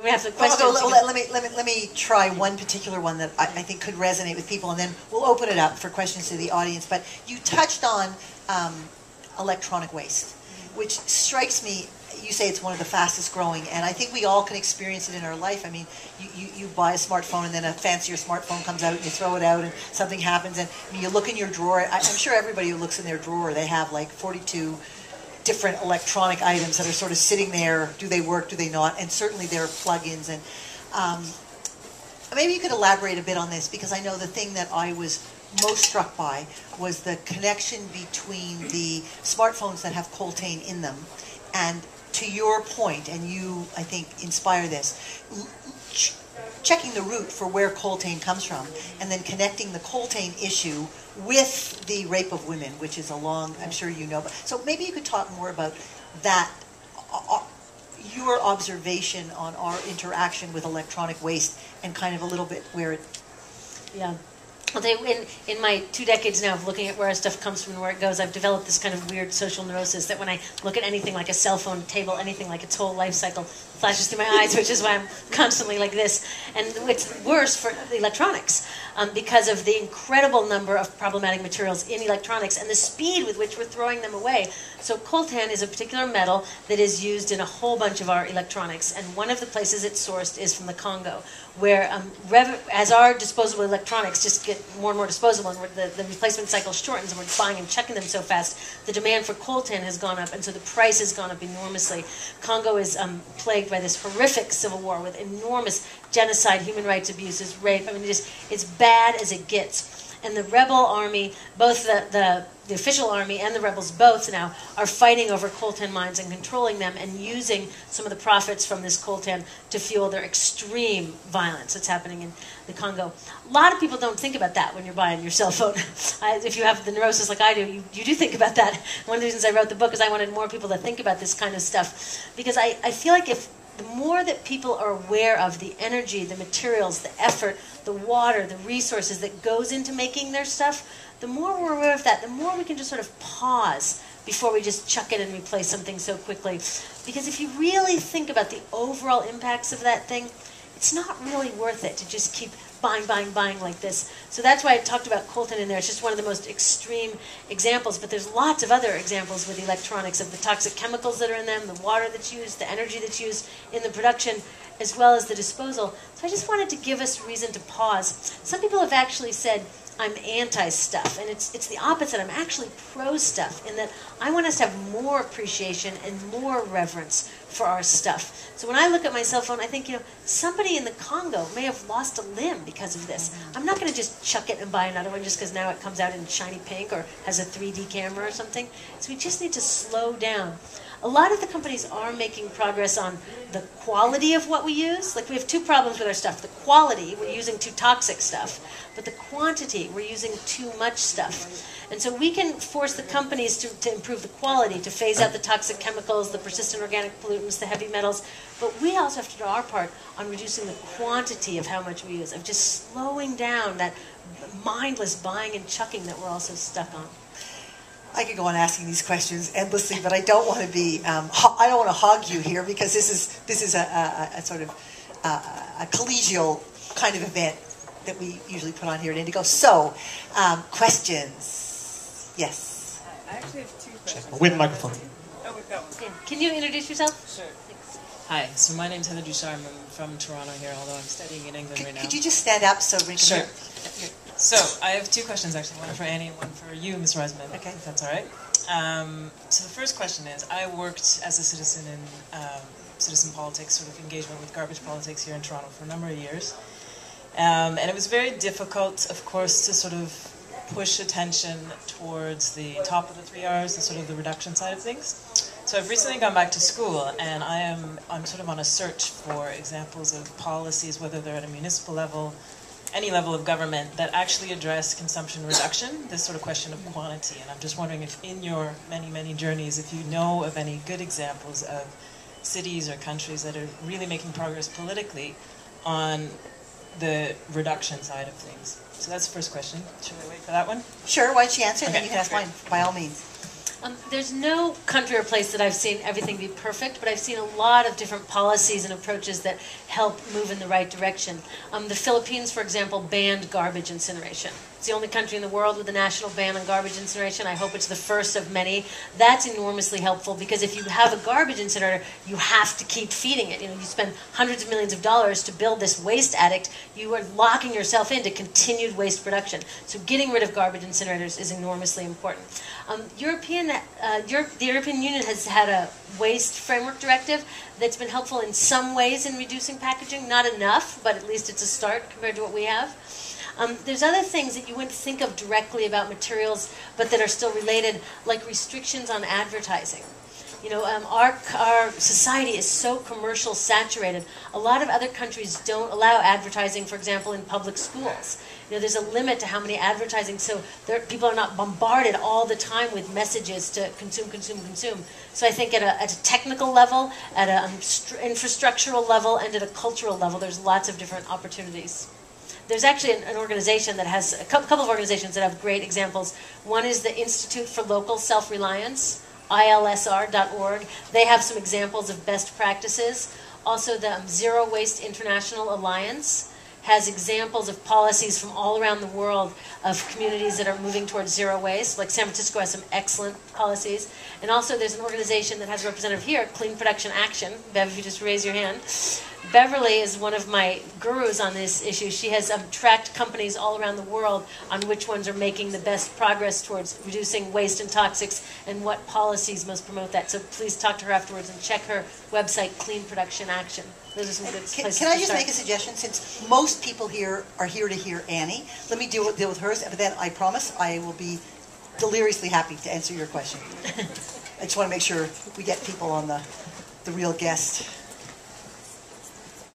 We have the questions. Let me try one particular one that I think could resonate with people, and then we'll open it up for questions to the audience. But you touched on electronic waste, which strikes me. You say it's one of the fastest growing, and I think we all can experience it in our life. I mean, you buy a smartphone, and then a fancier smartphone comes out, and you throw it out, and something happens, and I mean, you look in your drawer. I'm sure everybody who looks in their drawer, they have like 42 different electronic items that are sort of sitting there. Do they work? Do they not? And certainly there are plugins. And maybe you could elaborate a bit on this, because I know the thing that I was most struck by was the connection between the smartphones that have coltan in them and, to your point, and you, I think, inspire this, checking the route for where coltan comes from, and then connecting the coltan issue with the rape of women, which is a long, I'm sure you know. So maybe you could talk more about that, your observation on our interaction with electronic waste, and kind of a little bit where it... Yeah. Well, in my 2 decades now of looking at where our stuff comes from and where it goes, I've developed this kind of weird social neurosis that when I look at anything like a cell phone table, anything like its whole life cycle flashes through my eyes, which is why I'm constantly like this. And it's worse for the electronics because of the incredible number of problematic materials in electronics and the speed with which we're throwing them away. So coltan is a particular metal that is used in a whole bunch of our electronics, and one of the places it's sourced is from the Congo, where as our disposable electronics just get more and more disposable, and the replacement cycle shortens, and we're buying and checking them so fast, the demand for coltan has gone up, and so the price has gone up enormously. Congo is plagued by this horrific civil war with enormous genocide, human rights abuses, rape. I mean, it's bad as it gets. And the rebel army, both the official army and the rebels both now are fighting over coltan mines and controlling them and using some of the profits from this coltan to fuel their extreme violence that's happening in the Congo. A lot of people don't think about that when you're buying your cell phone. If you have the neurosis like I do, you do think about that. One of the reasons I wrote the book is I wanted more people to think about this kind of stuff, because I feel like if the more that people are aware of the energy, the materials, the effort, the water, the resources that goes into making their stuff, the more we're aware of that, the more we can just sort of pause before we just chuck it and replace something so quickly. Because if you really think about the overall impacts of that thing, it's not really worth it to just keep buying like this. So that's why I talked about coltan in there. It's just one of the most extreme examples, but there's lots of other examples with electronics of the toxic chemicals that are in them, the water that's used, the energy that's used in the production, as well as the disposal. So I just wanted to give us reason to pause. Some people have actually said, I'm anti-stuff, and it's the opposite. I'm actually pro-stuff, in that I want us to have more appreciation and more reverence for our stuff. So when I look at my cell phone, I think, somebody in the Congo may have lost a limb because of this. I'm not going to just chuck it and buy another one just because now it comes out in shiny pink or has a 3D camera or something. So we just need to slow down. A lot of the companies are making progress on the quality of what we use. Like, we have two problems with our stuff. The quality, we're using too toxic stuff. But the quantity, we're using too much stuff. And so we can force the companies to improve the quality, to phase out the toxic chemicals, the persistent organic pollutants, the heavy metals. But we also have to do our part on reducing the quantity of how much we use, of just slowing down that mindless buying and chucking that we're also stuck on. I could go on asking these questions endlessly, but I don't want to be. I don't want to hog you here, because this is a sort of a collegial kind of event that we usually put on here at Indigo. So, questions? Yes. I actually have two questions. With the microphone. Oh, we've got one. Yeah. Can you introduce yourself? Sure. Thanks. Hi, so my name's Heather Reisman. I'm from Toronto here, although I'm studying in England right now. Could you just stand up so we can Sure. hear? So, I have two questions actually, one for Annie and one for you, Ms. Reisman, Okay. if that's all right. So the first question is, I worked as a citizen in citizen politics, sort of engagement with garbage politics here in Toronto for a number of years. And it was very difficult, of course, to sort of push attention towards the top of the 3 Rs, the sort of the reduction side of things. So I've recently gone back to school, and I'm sort of on a search for examples of policies, whether they're at a municipal level, any level of government, that actually address consumption reduction, this sort of question of quantity. And I'm just wondering if in your many, many journeys, if you know of any good examples of cities or countries that are really making progress politically on the reduction side of things. So that's the first question. Should I wait for that one? Sure, why don't you answer, and then Okay, you can ask great. mine, by all means. There's no country or place that I've seen everything be perfect, but I've seen a lot of different policies and approaches that help move in the right direction. The Philippines, for example, banned garbage incineration. It's the only country in the world with a national ban on garbage incineration. I hope it's the first of many. That's enormously helpful because if you have a garbage incinerator, you have to keep feeding it. You know, you spend hundreds of millions of dollars to build this waste addict. You are locking yourself into continued waste production. So getting rid of garbage incinerators is enormously important. The European Union has had a waste framework directive that's been helpful in some ways in reducing packaging. Not enough, but at least it's a start compared to what we have. There's other things that you wouldn't think of directly about materials, but that are still related, like restrictions on advertising. You know, our society is so commercial saturated. A lot of other countries don't allow advertising, for example, in public schools. You know, there's a limit to how many advertising, so people are not bombarded all the time with messages to consume, consume, consume. So I think at a technical level, at an infrastructural level, and at a cultural level, there's lots of different opportunities. There's actually an organization that has, a couple of organizations that have great examples. One is the Institute for Local Self-Reliance, ilsr.org. They have some examples of best practices. Also, the Zero Waste International Alliance has examples of policies from all around the world of communities that are moving towards zero waste. Like San Francisco has some excellent policies. And also there's an organization that has a representative here, Clean Production Action. Bev, if you just raise your hand. Beverly is one of my gurus on this issue. She has tracked companies all around the world on which ones are making the best progress towards reducing waste and toxics and what policies most promote that. So please talk to her afterwards and check her website, Clean Production Action. Those are some good places Can I to just start. make a suggestion? Since most people here are here to hear Annie, let me deal with hers, but then I promise I will be deliriously happy to answer your question. I just want to make sure we get people on the real guest.